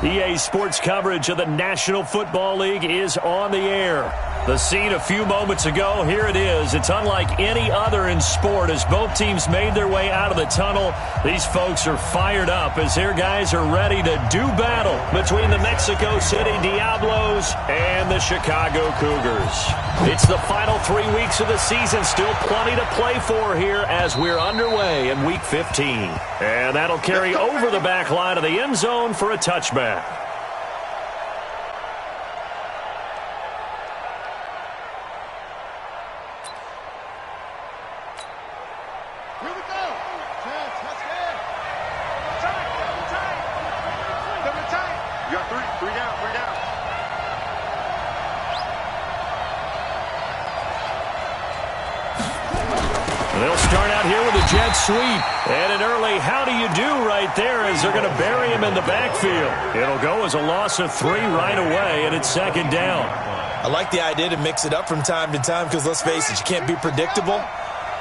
EA Sports coverage of the National Football League is on the air. The scene a few moments ago, here it is. It's unlike any other in sport as both teams made their way out of the tunnel. These folks are fired up as their guys are ready to do battle between the Mexico City Diablos and the Chicago Cougars. It's the final 3 weeks of the season, still plenty to play for here as we're underway in Week 15. And that'll carry over the back line of the end zone for a touchback. They'll start out here with a jet sweep. And an early how do you do right there as they're going to bury him in the backfield. It'll go as a loss of 3 right away, and it's second down. I like the idea to mix it up from time to time because, let's face it, you can't be predictable.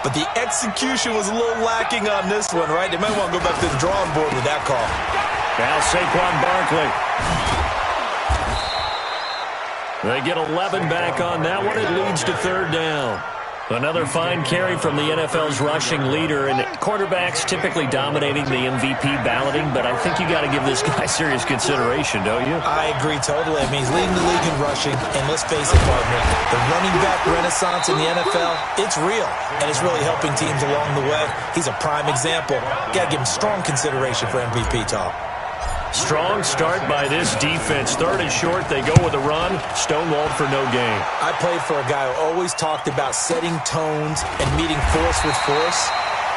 But the execution was a little lacking on this one, right? They might want to go back to the drawing board with that call. Now Saquon Barkley. They get 11 back on that one. It leads to third down. Another fine carry from the NFL's rushing leader, and quarterbacks typically dominating the MVP balloting, but I think you got to give this guy serious consideration, don't you? I agree totally. I mean, he's leading the league in rushing, and let's face it, partner, the running back renaissance in the NFL, it's real, and it's really helping teams along the way. He's a prime example. Got to give him strong consideration for MVP talk. Strong start by this defense. Third and short, they go with a run. Stonewalled for no gain. I played for a guy who always talked about setting tones and meeting force with force.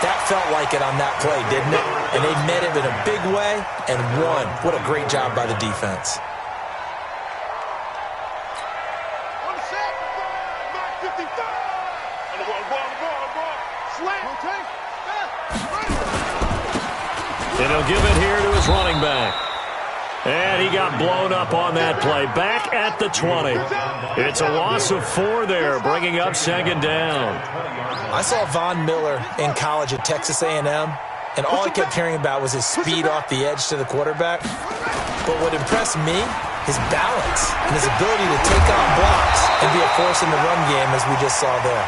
That felt like it on that play, didn't it? And they met him in a big way and won. What a great job by the defense. And he'll give it here to his running back. And he got blown up on that play. Back at the 20. It's a loss of 4 there, bringing up second down. I saw Von Miller in college at Texas A&M, and all I kept hearing about was his speed off the edge to the quarterback. But what impressed me, his balance and his ability to take on blocks and be a force in the run game, as we just saw there.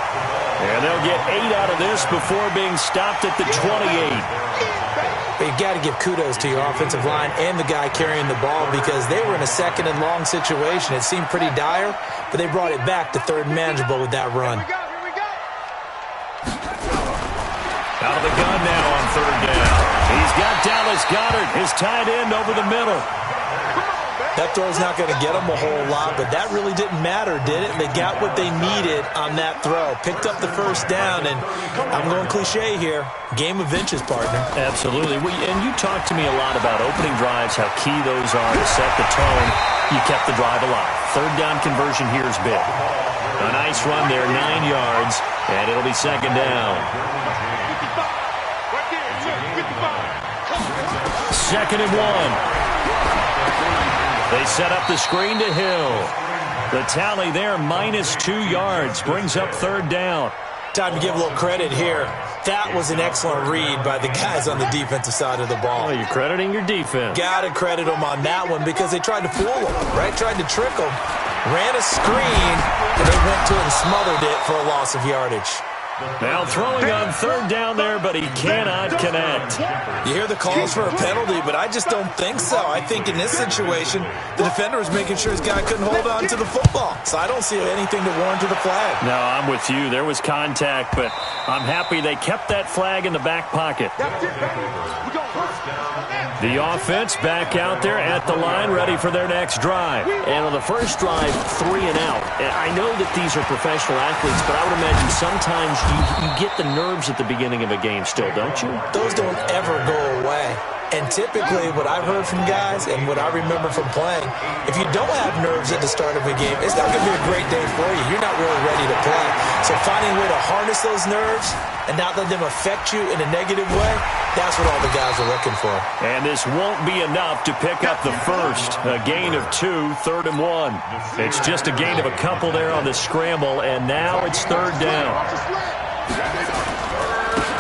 And they'll get 8 out of this before being stopped at the 28. But you got to give kudos to your offensive line and the guy carrying the ball because they were in a second and long situation. It seemed pretty dire, but they brought it back to third and manageable with that run. Out of the gun now on third down. He's got Dallas Goedert, his tight end, over the middle. That throw's not going to get them a whole lot, but that really didn't matter, did it? They got what they needed on that throw. Picked up the first down, and I'm going cliche here. Game of inches, partner. Absolutely. And you talked to me a lot about opening drives, how key those are to set the tone. You kept the drive alive. Third down conversion here is big. A nice run there, 9 yards, and it'll be second down. Second and 1. They set up the screen to Hill. The tally there, -2 yards, brings up third down. Time to give a little credit here. That was an excellent read by the guys on the defensive side of the ball. Well, you're crediting your defense. Got to credit them on that one because they tried to fool them, right? Tried to trick them. Ran a screen, and they went to it and smothered it for a loss of yardage. Now throwing on third down there, but he cannot connect. You hear the calls for a penalty, but I just don't think so. I think in this situation, the defender was making sure his guy couldn't hold on to the football. So I don't see anything to warrant the flag. No, I'm with you. There was contact, but I'm happy they kept that flag in the back pocket. The offense back out there at the line, ready for their next drive. And on the first drive, 3 and out. I know that these are professional athletes, but I would imagine sometimes you get the nerves at the beginning of a game still, don't you? Those don't ever go away. And typically what I've heard from guys and what I remember from playing, if you don't have nerves at the start of a game, it's not going to be a great day for you. You're not really ready to play. So finding a way to harness those nerves and not let them affect you in a negative way, that's what all the guys are looking for. And this won't be enough to pick up the first. A gain of 2, third and 1. It's just a gain of a couple there on the scramble, and now it's third down.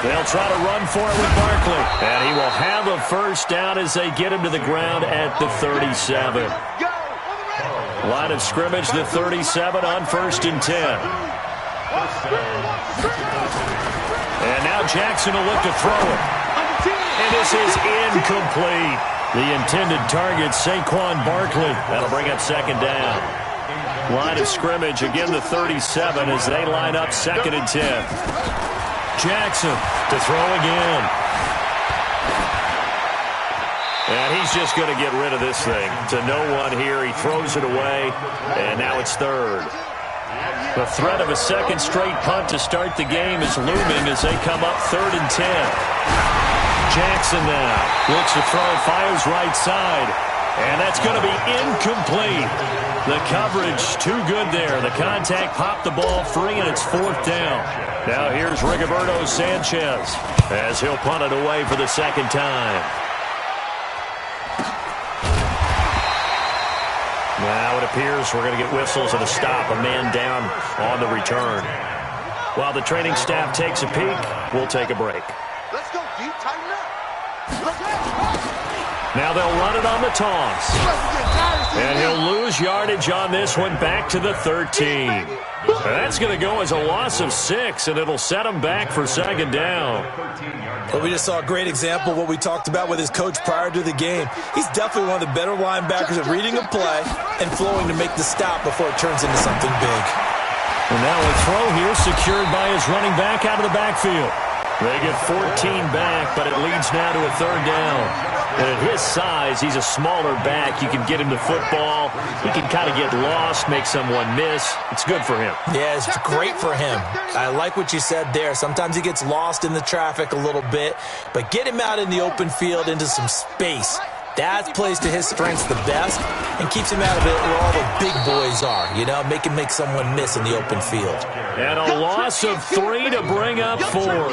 They'll try to run for it with Barkley. And he will have a first down as they get him to the ground at the 37. Line of scrimmage, the 37 on 1st and 10. And now Jackson will look to throw it. And this is incomplete. The intended target, Saquon Barkley. That'll bring up 2nd down. Line of scrimmage, again the 37 as they line up 2nd and 10. Jackson to throw again. And he's just going to get rid of this thing to no one here. He throws it away, and now it's 3rd. The threat of a 2nd straight punt to start the game is looming as they come up 3rd and 10. Jackson now looks to throw, fires right side, and that's going to be incomplete. The coverage too good there. The contact popped the ball free, and it's 4th down. Now here's Rigoberto Sanchez as he'll punt it away for the 2nd time. Now it appears we're going to get whistles and a stop, a man down on the return. While the training staff takes a peek, we'll take a break. Let's go deep, tighten up. Let's go. Now they'll run it on the toss. And he'll lose yardage on this one back to the 13. That's going to go as a loss of 6, and it'll set him back for 2nd down. Well, we just saw a great example of what we talked about with his coach prior to the game. He's definitely one of the better linebackers at reading a play and flowing to make the stop before it turns into something big. And now a throw here secured by his running back out of the backfield. They get 14 back, but it leads now to a 3rd down. And at his size, he's a smaller back. You can get him the football. He can kind of get lost, make someone miss. It's good for him. Yeah, it's great for him. I like what you said there. Sometimes he gets lost in the traffic a little bit, but get him out in the open field into some space. That plays to his strengths the best and keeps him out of it where all the big boys are, you know, make him make someone miss in the open field. And a loss of 3 to bring up 4.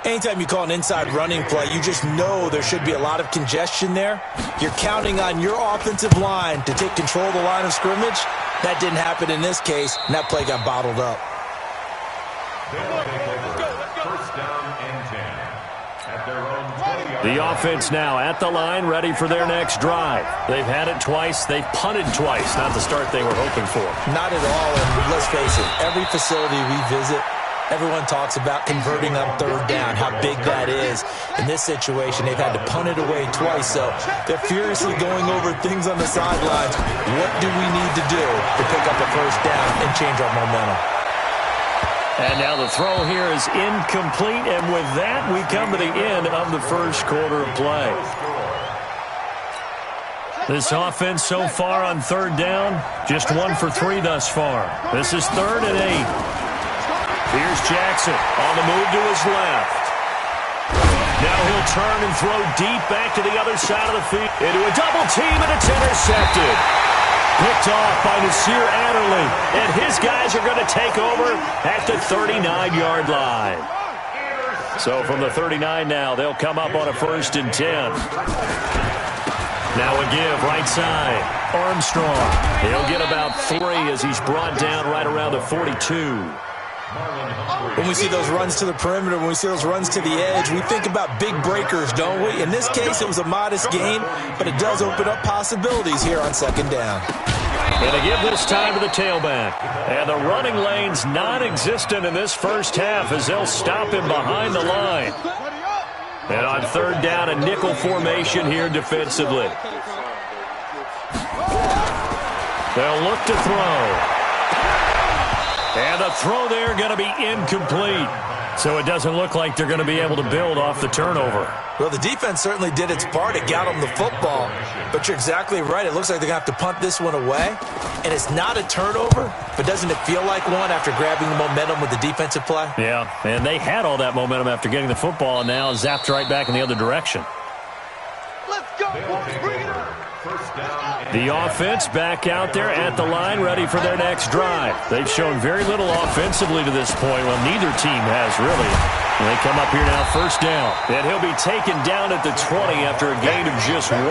Anytime you call an inside running play, you just know there should be a lot of congestion there. You're counting on your offensive line to take control of the line of scrimmage. That didn't happen in this case, and that play got bottled up. The offense now at the line, ready for their next drive. They've had it twice. They've punted twice. Not the start they were hoping for. Not at all, and let's face it, every facility we visit, everyone talks about converting on 3rd down, how big that is. In this situation, they've had to punt it away twice, so they're furiously going over things on the sidelines. What do we need to do to pick up a 1st down and change our momentum? And now the throw here is incomplete, and with that, we come to the end of the 1st quarter of play. This offense so far on 3rd down, just 1 for 3 thus far. This is 3rd and 8. Here's Jackson on the move to his left. Now he'll turn and throw deep back to the other side of the field. Into a double team, and it's intercepted. Picked off by Nasir Adderley. And his guys are going to take over at the 39-yard line. So from the 39 now, they'll come up on a 1st and 10. Now a give right side. Armstrong. He'll get about 3 as he's brought down right around the 42. When we see those runs to the perimeter, when we see those runs to the edge, we think about big breakers, don't we? In this case, it was a modest gain, but it does open up possibilities here on 2nd down. And to give this time to the tailback. And the running lane's non-existent in this first half as they'll stop him behind the line. And on 3rd down, a nickel formation here defensively. They'll look to throw. And the throw there going to be incomplete. So it doesn't look like they're going to be able to build off the turnover. Well, the defense certainly did its part. It got them the football. But you're exactly right. It looks like they're going to have to punt this one away. And it's not a turnover, but doesn't it feel like one after grabbing the momentum with the defensive play? Yeah, and they had all that momentum after getting the football and now zapped right back in the other direction. Let's go. Bring it up. The offense back out there at the line, ready for their next drive. They've shown very little offensively to this point. Well, neither team has, really. And they come up here now, 1st down. And he'll be taken down at the 20 after a gain of just 1.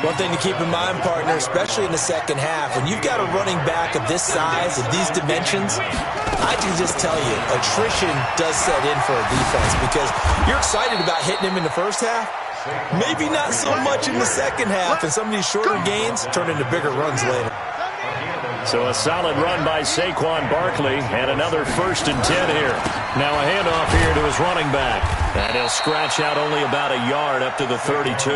One thing to keep in mind, partner, especially in the second half, when you've got a running back of this size and these dimensions, I can just tell you, attrition does set in for a defense because you're excited about hitting him in the first half. Maybe not so much in the second half, and some of these shorter gains turn into bigger runs later. So a solid run by Saquon Barkley, and another 1st and 10 here. Now a handoff here to his running back, and he'll scratch out only about a yard up to the 32.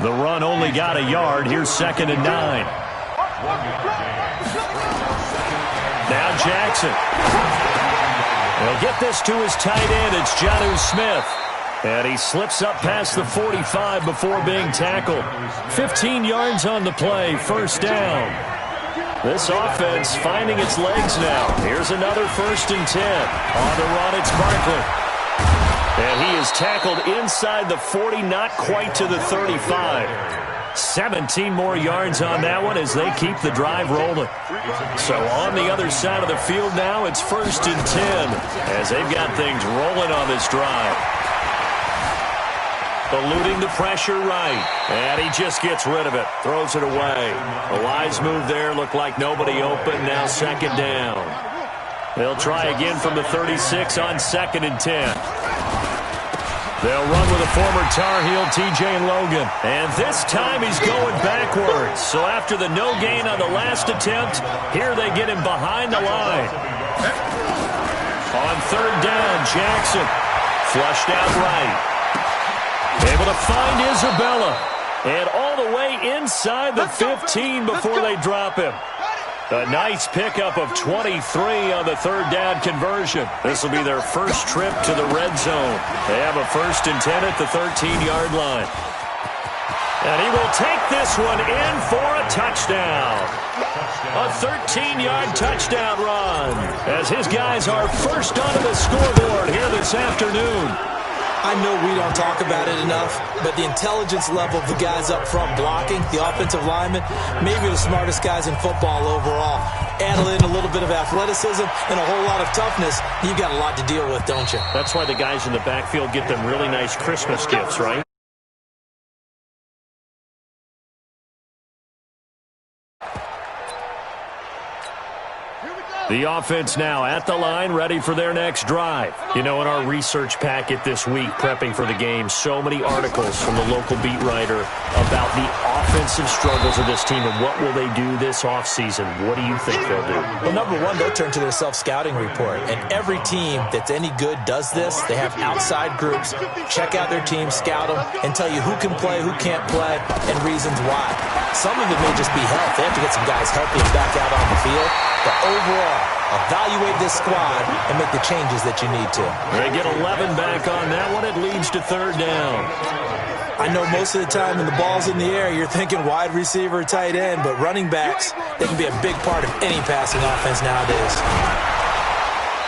The run only got a yard. Here's 2nd and 9. Now Jackson. He'll get this to his tight end. It's Jonnu Smith. And he slips up past the 45 before being tackled. 15 yards on the play, 1st down. This offense finding its legs now. Here's another 1st and 10. On the run, it's Barkley. And he is tackled inside the 40, not quite to the 35. 17 more yards on that one as they keep the drive rolling. So on the other side of the field now, it's 1st and 10 as they've got things rolling on this drive. Eluding the pressure right. And he just gets rid of it. Throws it away. A wise move there. Looked like nobody open. Now 2nd down. They'll try again from the 36 on 2nd and 10. They'll run with a former Tar Heel, T.J. Logan. And this time he's going backwards. So after the no gain on the last attempt, here they get him behind the line. On 3rd down, Jackson. Flushed out right. Able to find Isabella. And all the way inside the 15 before they drop him. A nice pickup of 23 on the 3rd down conversion. This will be their first trip to the red zone. They have a 1st and 10 at the 13-yard line. And he will take this one in for a touchdown. A 13-yard touchdown run. As his guys are first onto the scoreboard here this afternoon. I know we don't talk about it enough, but the intelligence level of the guys up front blocking, the offensive linemen, maybe the smartest guys in football overall. Add in a little bit of athleticism and a whole lot of toughness, you've got a lot to deal with, don't you? That's why the guys in the backfield get them really nice Christmas gifts, right? The offense now at the line, ready for their next drive. You know, in our research packet this week, prepping for the game, so many articles from the local beat writer about the offensive struggles of this team and what will they do this offseason. What do you think they'll do? Well, number one, they'll turn to their self-scouting report. And every team that's any good does this. They have outside groups, check out their team, scout them, and tell you who can play, who can't play, and reasons why. Some of it may just be health. They have to get some guys healthy and back out on the field. But overall, evaluate this squad and make the changes that you need to. They get 11 back on that one. It leads to 3rd down. I know most of the time when the ball's in the air, you're thinking wide receiver, tight end, but running backs, they can be a big part of any passing offense nowadays.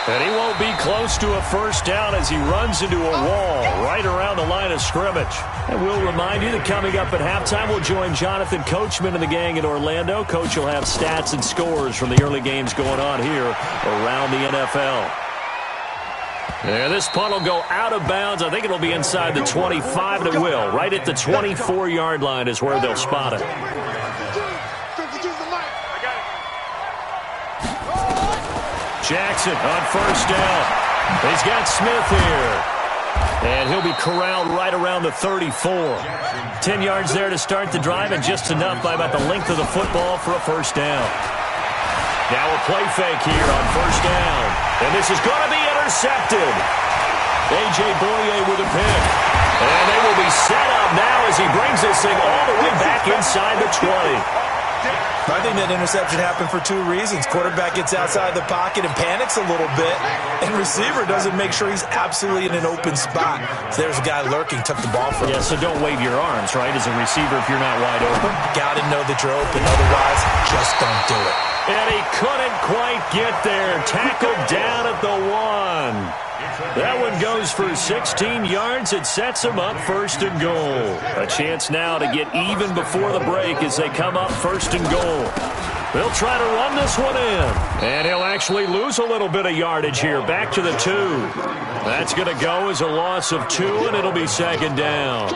And he won't be close to a 1st down as he runs into a wall right around the line of scrimmage. And we'll remind you that coming up at halftime, we'll join Jonathan Coachman and the gang in Orlando. Coach will have stats and scores from the early games going on here around the NFL. And this punt will go out of bounds. I think it'll be inside the 25, and it will. Right at the 24-yard line is where they'll spot it. Jackson on 1st down. He's got Smith here. And he'll be corralled right around the 34. 10 yards there to start the drive, and just enough by about the length of the football for a 1st down. Now a play fake here on 1st down. And this is going to be intercepted. A.J. Boye with a pick. And they will be set up now as he brings this thing all the way back inside the 20. I think that interception happened for 2 reasons. Quarterback gets outside the pocket and panics a little bit, and receiver doesn't make sure he's absolutely in an open spot. So there's a guy lurking, took the ball from him. Yeah, so don't wave your arms, right, as a receiver if you're not wide open. Got to know that you're open, otherwise just don't do it. And he couldn't quite get there. Tackled down at the 1. That one goes for 16 yards. It sets him up 1st and goal. A chance now to get even before the break as they come up 1st and goal. They'll try to run this one in. And he'll actually lose a little bit of yardage here. Back to the 2. That's going to go as a loss of 2, and it'll be 2nd down.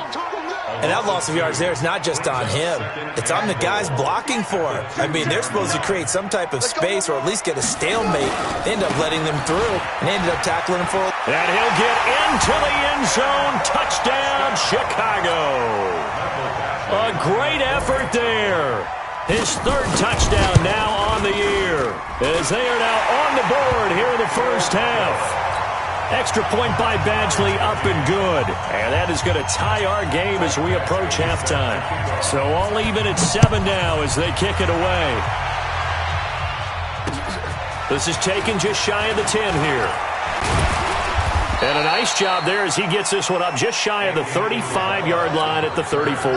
And that loss of yards there is not just on him. It's on the guys blocking for him. I mean, they're supposed to create some type of space or at least get a stalemate. They end up letting them through, and they ended up tackling him for it. And he'll get into the end zone. Touchdown, Chicago. A great effort there. His third touchdown now on the year, as they are now on the board here in the first half. Extra point by Badgley, up and good. And that is going to tie our game as we approach halftime. So all even at 7 now as they kick it away. This is taken just shy of the 10 here. And a nice job there as he gets this one up just shy of the 35-yard line at the 34.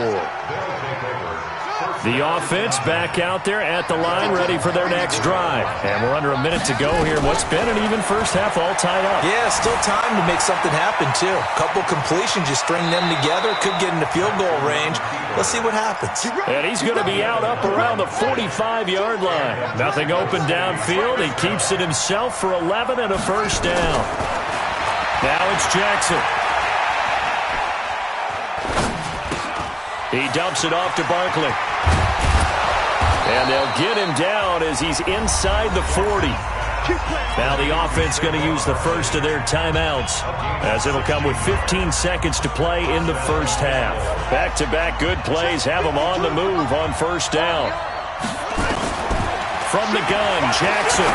The offense back out there at the line, ready for their next drive. And we're under a minute to go here. What's been an even first half, all tied up. Yeah, still time to make something happen, too. A couple completions, you string them together, could get into field goal range. Let's see what happens. And he's going to be out up around the 45-yard line. Nothing open downfield. He keeps it himself for 11 and a first down. Now it's Jackson. He dumps it off to Barkley. And they'll get him down as he's inside the 40. Now the offense going to use the first of their timeouts, as it'll come with 15 seconds to play in the first half. Back-to-back good plays have them on the move on first down. From the gun, Jackson.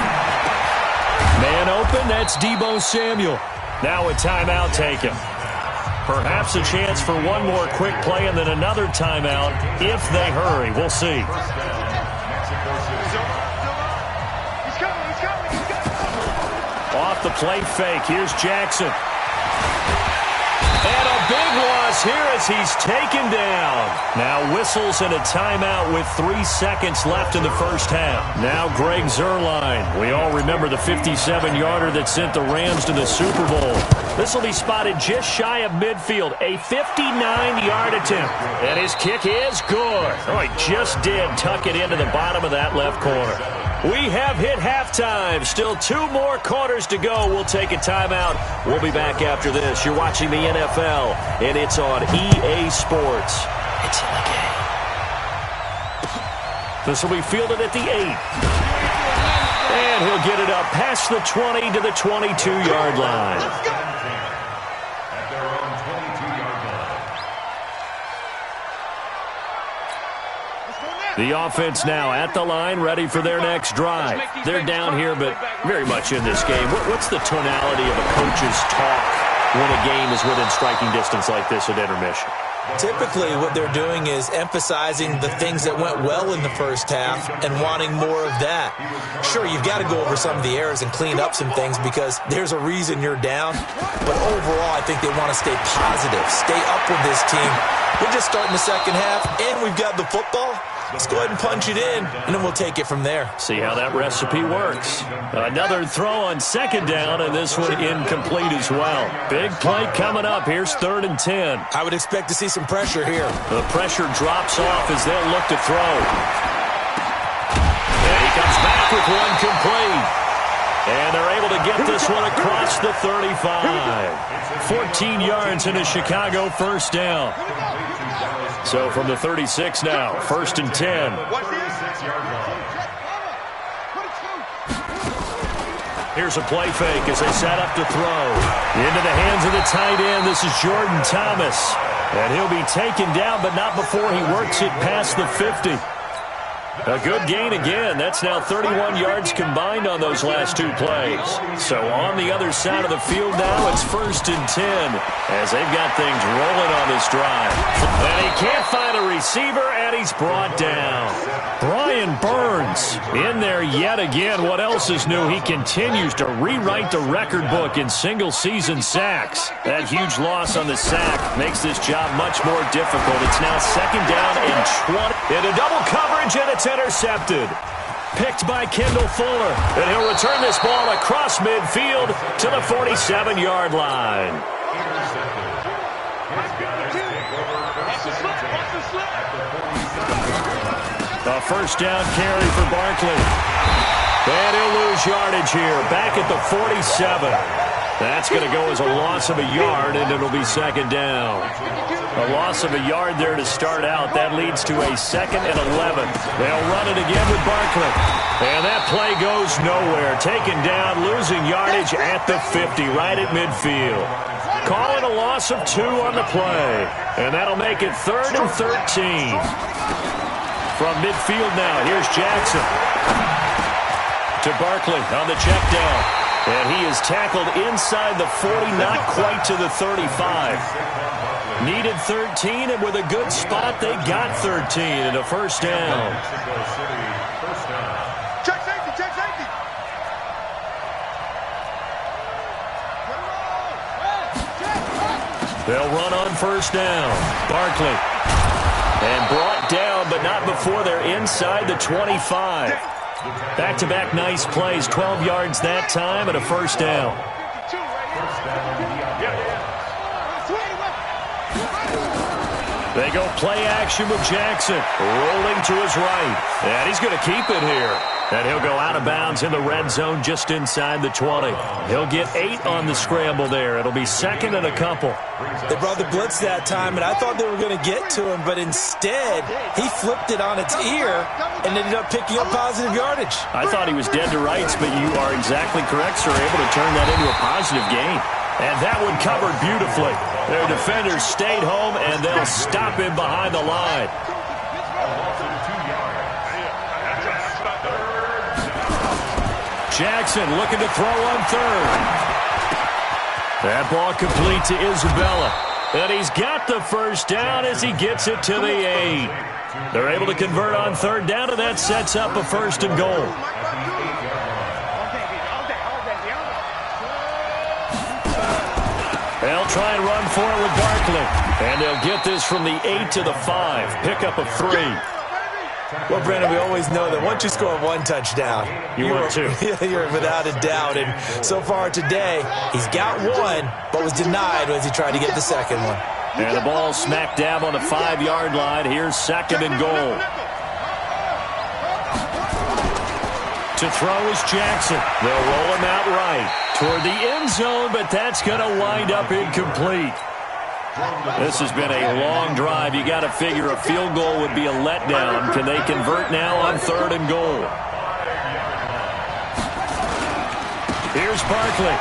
Man open, that's Deebo Samuel. Now a timeout taken. Perhaps a chance for one more quick play and then another timeout if they hurry. We'll see. Off the play fake. Here's Jackson. And a big loss here as he's taken down. Now whistles and a timeout with 3 seconds left in the first half. Now Greg Zuerlein. We all remember the 57-yarder that sent the Rams to the Super Bowl. This will be spotted just shy of midfield. A 59-yard attempt. And his kick is good. Oh, he just did tuck it into the bottom of that left corner. We have hit halftime. Still 2 more quarters to go. We'll take a timeout. We'll be back after this. You're watching the NFL, and it's on EA Sports. It's in the game. This will be fielded at the 8. And he'll get it up past the 20 to the 22-yard line. The offense now at the line, ready for their next drive. They're down here, but very much in this game. What's the tonality of a coach's talk when a game is within striking distance like this at intermission? Typically, what they're doing is emphasizing the things that went well in the first half and wanting more of that. Sure, you've got to go over some of the errors and clean up some things because there's a reason you're down. But overall, I think they want to stay positive, stay up with this team. We're just starting the second half, and we've got the football. Let's go ahead and punch it in, and then we'll take it from there. See how that recipe works. Another throw on second down, and this one incomplete as well. Big play coming up. Here's 3rd and 10. I would expect to see some pressure here. The pressure drops off as they'll look to throw. And he comes back with one complete. And they're able to get this one across the 35. 14 yards and a Chicago first down. So from the 36 now, 1st and 10. Here's a play fake as they set up to throw. Into the hands of the tight end. This is Jordan Thomas. And he'll be taken down, but not before he works it past the 50. A good gain again. That's now 31 yards combined on those last 2 plays. So on the other side of the field now, it's 1st and 10 as they've got things rolling on this drive. And he can't find a receiver, and he's brought down. Brian Burns in there yet again. What else is new? He continues to rewrite the record book in single-season sacks. That huge loss on the sack makes this job much more difficult. It's now 2nd down and 20. Into double coverage, and it's intercepted. Picked by Kendall Fuller. And he'll return this ball across midfield to the 47-yard line. A first down carry for Barkley. And he'll lose yardage here. Back at the 47. That's going to go as a loss of a yard, and it'll be second down. A loss of a yard there to start out. That leads to a 2nd and 11. They'll run it again with Barkley. And that play goes nowhere. Taken down, losing yardage at the 50, right at midfield. Call it a loss of 2 on the play. And that'll make it 3rd and 13. From midfield now, here's Jackson. To Barkley on the check down. And he is tackled inside the 40, not quite to the 35. Needed 13, and with a good spot, they got 13 and a first down. Check safety, check safety. They'll run on first down. Barkley. And brought down, but not before they're inside the 25. Back-to-back nice plays, 12 yards that time and a first down. They go play action with Jackson, rolling to his right. And he's going to keep it here. And he'll go out of bounds in the red zone just inside the 20. He'll get 8 on the scramble there. It'll be 2nd and a couple. They brought the blitz that time, and I thought they were going to get to him, but instead, he flipped it on its ear and ended up picking up positive yardage. I thought he was dead to rights, but you are exactly correct, sir. Able to turn that into a positive gain. And that one covered beautifully. Their defenders stayed home, and they'll stop him behind the line. Jackson looking to throw on 3rd. That ball complete to Isabella. And he's got the first down as he gets it to the 8. They're able to convert on 3rd down, and that sets up a 1st and goal. They'll try and run for it with Barkley. And they'll get this from the 8 to the 5. Pickup of 3. Well, Brandon, we always know that once you score 1 touchdown, you're without a doubt. And so far today, he's got 1, but was denied as he tried to get the 2nd one. And the ball smack dab on the 5-yard line. Here's 2nd and goal. To throw is Jackson. They'll roll him out right toward the end zone, but that's going to wind up incomplete. This has been a long drive. You got to figure a field goal would be a letdown. Can they convert now on 3rd and goal? Here's Barkley.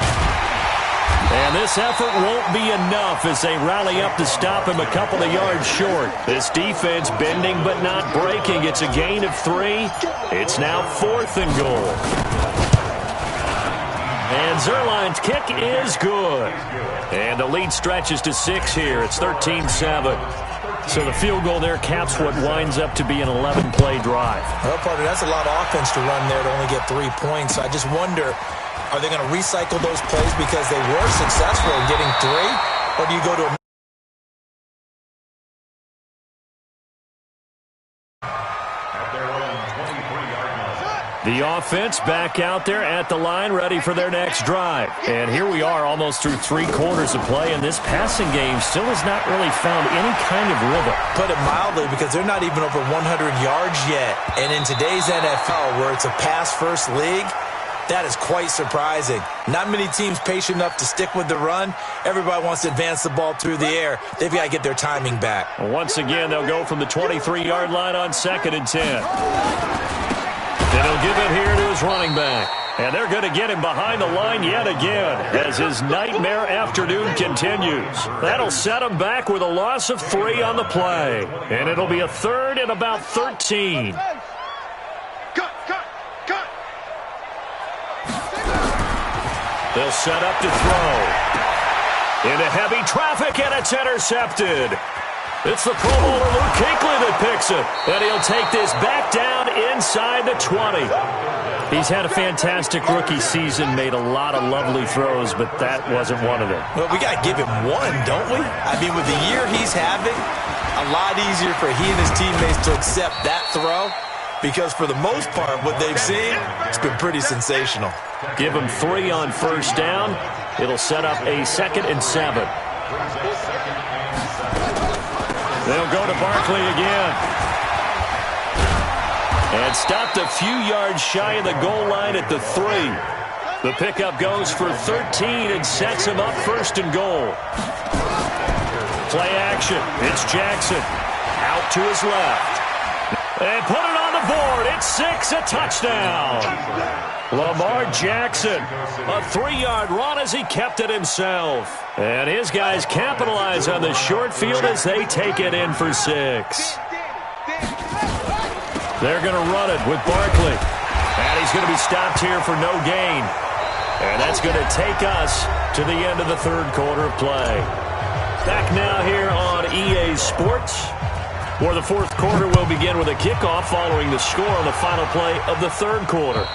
And this effort won't be enough as they rally up to stop him a couple of yards short. This defense bending but not breaking. It's a gain of 3. It's now 4th and goal. And Zerline's kick is good. And the lead stretches to 6 here. It's 13-7. So the field goal there caps what winds up to be an 11-play drive. Well, partner, that's a lot of offense to run there to only get 3 points. I just wonder, are they going to recycle those plays because they were successful in getting 3? Or do you go to a The offense back out there at the line, ready for their next drive. And here we are almost through 3 quarters of play, and this passing game still has not really found any kind of rhythm. Put it mildly, because they're not even over 100 yards yet. And in today's NFL, where it's a pass-first league, that is quite surprising. Not many teams patient enough to stick with the run. Everybody wants to advance the ball through the air. They've got to get their timing back. Once again, they'll go from the 23-yard line on 2nd and 10. And he'll give it here to his running back. And they're going to get him behind the line yet again as his nightmare afternoon continues. That'll set him back with a loss of 3 on the play. And it'll be a 3rd and about 13. Cut. They'll set up to throw. Into heavy traffic, and it's intercepted. It's the Pro Bowler Luke Kuechly that picks it. And he'll take this back down inside the 20. He's had a fantastic rookie season, made a lot of lovely throws, but that wasn't one of them. Well, we got to give him 1, don't we? I mean, with the year he's having, a lot easier for he and his teammates to accept that throw, because for the most part, what they've seen, it's been pretty sensational. Give him 3 on first down. It'll set up a 2nd and 7. They'll go to Barkley again. And stopped a few yards shy of the goal line at the 3. The pickup goes for 13 and sets him up first and goal. Play action. It's Jackson. Out to his left. And put it on the board. It's 6, a touchdown. Lamar Jackson, a 3-yard run as he kept it himself. And his guys capitalize on the short field as they take it in for 6. They're going to run it with Barkley. And he's going to be stopped here for no gain. And that's going to take us to the end of the third quarter of play. Back now here on EA Sports, where the fourth quarter will begin with a kickoff following the score on the final play of the third quarter.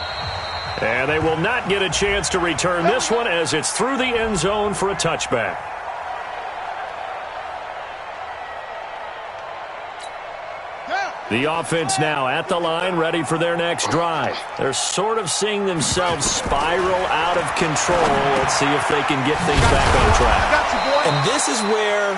And they will not get a chance to return this one as it's through the end zone for a touchback. The offense now at the line, ready for their next drive. They're sort of seeing themselves spiral out of control. Let's see if they can get things back on track. And this is where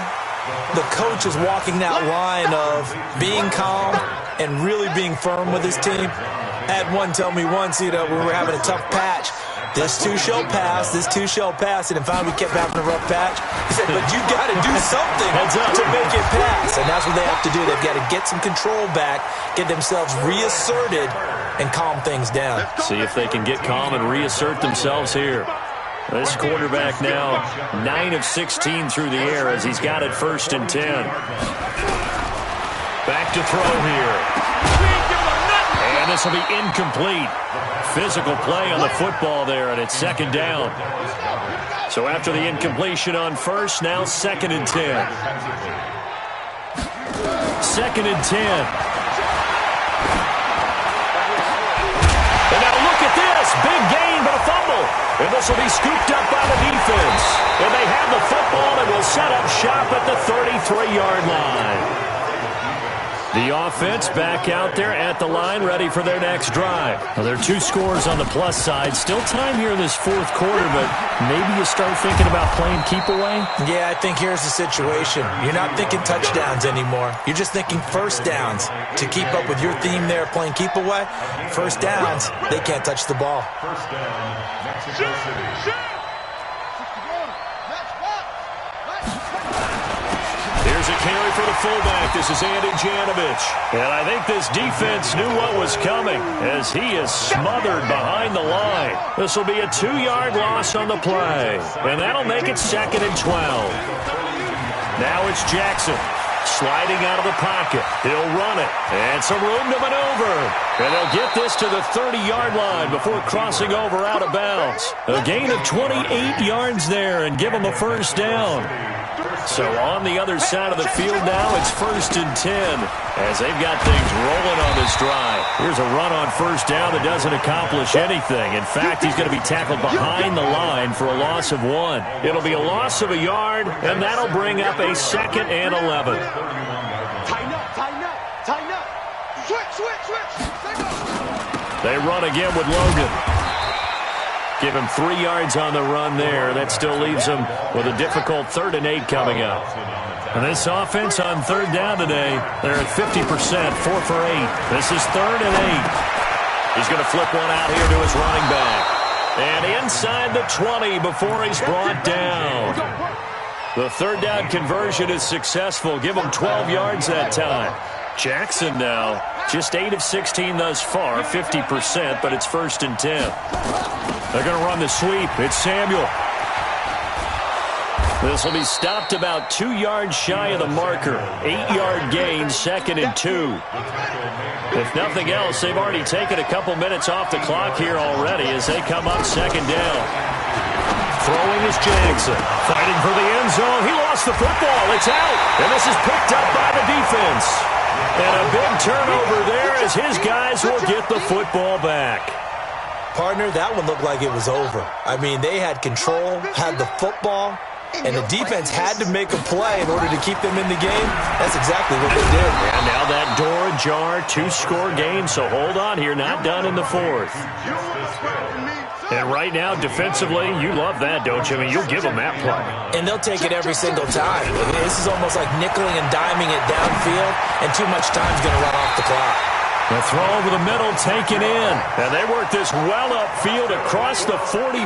the coach is walking that line of being calm and really being firm with his team. I had one tell me once, we were having a tough patch. This too shall pass, this too shall pass. And finally we kept having a rough patch. He said, but you got to do something to make it pass. And that's what they have to do. They've got to get some control back, get themselves reasserted, and calm things down. See if they can get calm and reassert themselves here. This quarterback now 9 of 16 through the air as he's got it first and 10. Back to throw here. And this will be incomplete. Physical play on the football there, and it's second down. So after the incompletion on first, now second and 10. Second and 10. And now look at this. Big gain, but a fumble. And this will be scooped up by the defense. And they have the football and will set up shop at the 33-yard line. The offense back out there at the line, ready for their next drive. Well, there are 2 scores on the plus side. Still time here in this fourth quarter, but maybe you start thinking about playing keep away? Yeah, I think here's the situation. You're not thinking touchdowns anymore. You're just thinking first downs. To keep up with your theme there, playing keep away, first downs, they can't touch the ball. First down, Mexico City. Here's a carry for the fullback. This is Andy Janovich. And I think this defense knew what was coming as he is smothered behind the line. This will be a 2-yard loss on the play. And that'll make it second and 12. Now it's Jackson sliding out of the pocket. He'll run it. And some room to maneuver. And they'll get this to the 30-yard line before crossing over out of bounds. A gain of 28 yards there and give them a first down. So on the other side of the field now, it's first and 10 as they've got things rolling on this drive. Here's a run on first down that doesn't accomplish anything. In fact, he's going to be tackled behind the line for a loss of 1. It'll be a loss of a yard, and that'll bring up a second and 11. Tighten up. Switch. They run again with Logan. Give him 3 yards on the run there. That still leaves him with a difficult 3rd and 8 coming up. And this offense on third down today, they're at 50%, 4 for 8. This is 3rd and 8. He's going to flip one out here to his running back. And inside the 20 before he's brought down. The 3rd down conversion is successful. Give him 12 yards that time. Jackson now, just 8 of 16 thus far, 50%, but it's first and 10. They're going to run the sweep. It's Samuel. This will be stopped about 2 yards shy of the marker. 8-yard gain, second and 2. If nothing else, they've already taken a couple minutes off the clock here already as they come up second down. Throwing is Jackson. Fighting for the end zone. He lost the football. It's out. And this is picked up by the defense. And a big turnover there as his guys will get the football back. Partner, that one looked like it was over. I mean, they had control, had the football, and the defense had to make a play in order to keep them in the game. That's exactly what they did. And now that door ajar, 2-score game, so hold on here, not done in the 4th. And right now, defensively, you love that, don't you? I mean, you'll give them that play. And they'll take it every single time. I mean, this is almost like nickeling and diming it downfield, and too much time's going to run off the clock. The throw over the middle taken in. And they work this well upfield across the 45.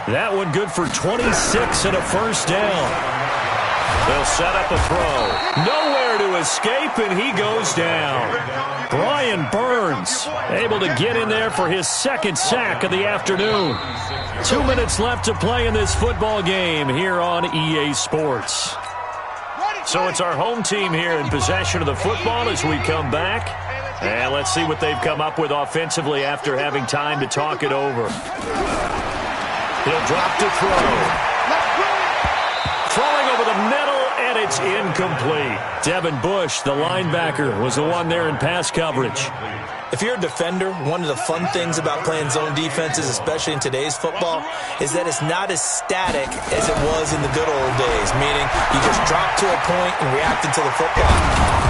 That one good for 26 and a first down. They'll set up a throw. Nowhere to escape, and he goes down. Brian Burns able to get in there for his second sack of the afternoon. 2 minutes left to play in this football game here on EA Sports. So it's our home team here in possession of the football as we come back. And let's see what they've come up with offensively after having time to talk it over. He'll drop to throw. Throwing over the middle, and it's incomplete. Devin Bush, the linebacker, was the one there in pass coverage. If you're a defender, one of the fun things about playing zone defenses, especially in today's football, is that it's not as static as it was in the good old days, meaning you just drop to a point and react into the football.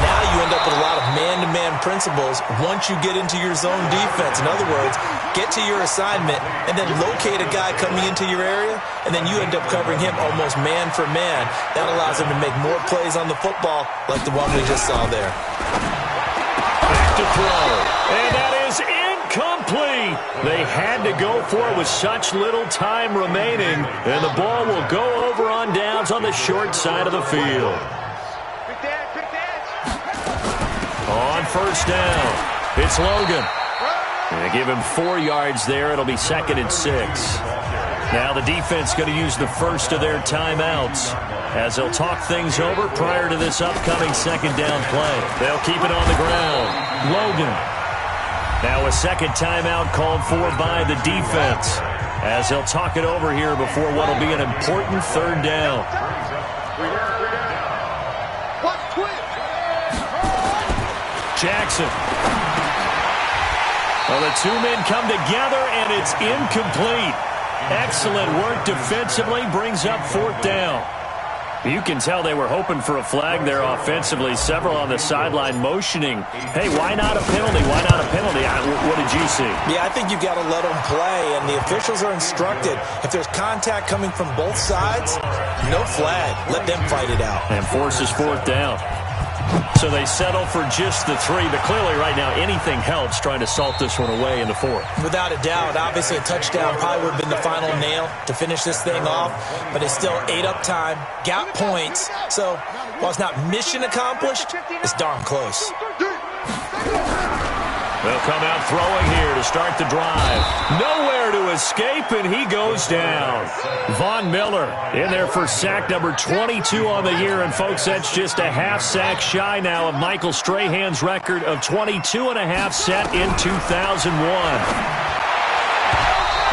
Now you end up with a lot of man-to-man principles once you get into your zone defense. In other words, get to your assignment and then locate a guy coming into your area, and then you end up covering him almost man for man. That allows him to make more plays on the football like the one we just saw there. Back to throw. And that is incomplete. They had to go for it with such little time remaining. And the ball will go over on downs on the short side of the field. On first down, it's Logan. And they give him 4 yards there. It'll be 2nd and 6. Now the defense going to use the first of their timeouts as they'll talk things over prior to this upcoming second down play. They'll keep it on the ground. Logan. Now a second timeout called for by the defense as they'll talk it over here before what will be an important third down. Jackson. Well, the two men come together, and it's incomplete. Excellent work defensively, brings up 4th down. You can tell they were hoping for a flag there offensively. Several on the sideline motioning, hey, why not a penalty? Why not a penalty? What did you see? Yeah, I think you've got to let them play, and the officials are instructed. If there's contact coming from both sides, no flag. Let them fight it out. And forces 4th down. So they settle for just the 3, but clearly right now anything helps trying to salt this one away in the 4th. Without a doubt, obviously a touchdown probably would have been the final nail to finish this thing off, but it's still ate up time, got points, so while it's not mission accomplished, it's darn close. They'll come out throwing here to start the drive. Nowhere to escape, and he goes down. Von Miller in there for sack number 22 on the year. And, folks, that's just a half sack shy now of Michael Strahan's record of 22 and a half set in 2001.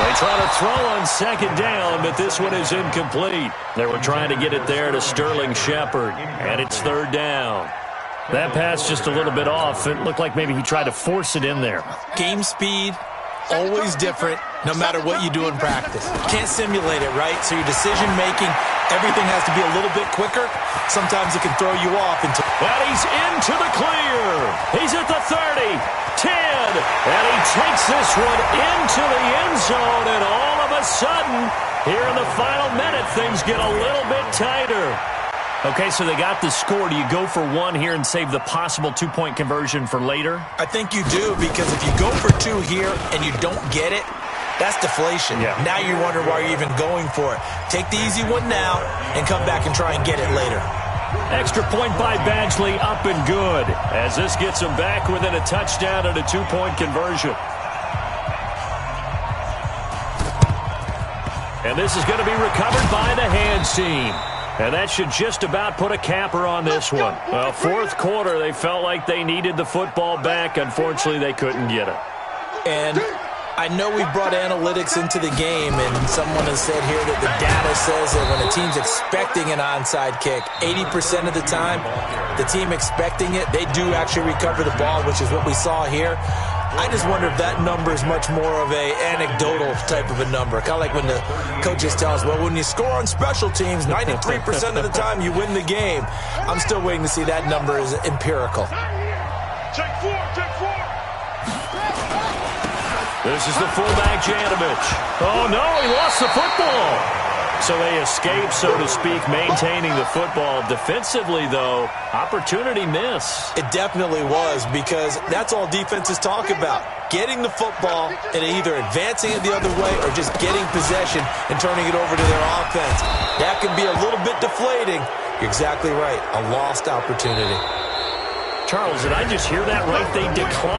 They try to throw on second down, but this one is incomplete. They were trying to get it there to Sterling Shepard, and it's third down. That pass just a little bit off. It looked like maybe he tried to force it in there. Game speed, always different, no matter what you do in practice. Can't simulate it, right? So your decision-making, everything has to be a little bit quicker. Sometimes it can throw you off. And he's into the clear. He's at the 30, 10, and he takes this one into the end zone. And all of a sudden, here in the final minute, things get a little bit tighter. Okay, so they got the score. Do you go for one here and save the possible two-point conversion for later? I think you do, because if you go for two here and you don't get it, that's deflation. Yeah. Now you're wondering why you're even going for it. Take the easy one now and come back and try and get it later. Extra point by Badgley, up and good, as this gets them back within a touchdown and a two-point conversion. And this is going to be recovered by the hands team. And that should just about put a capper on this one. Well, fourth quarter, they felt like they needed the football back. Unfortunately, they couldn't get it. And I know we brought analytics into the game, and someone has said here that the data says that when a team's expecting an onside kick, 80% of the time, the team expecting it, they do actually recover the ball, which is what we saw here. I just wonder if that number is much more of a anecdotal type of a number. Kind of like when the coaches tell us, well, when you score on special teams, 93% of the time you win the game. I'm still waiting to see that number is empirical. Take four. This is the fullback, Janovich. Oh, no, he lost the football. So they escape, so to speak, maintaining the football. Defensively, though, opportunity miss. It definitely was, because that's all defenses talk about. Getting the football and either advancing it the other way or just getting possession and turning it over to their offense. That can be a little bit deflating. You're exactly right. A lost opportunity. Charles, did I just hear that right? They declined.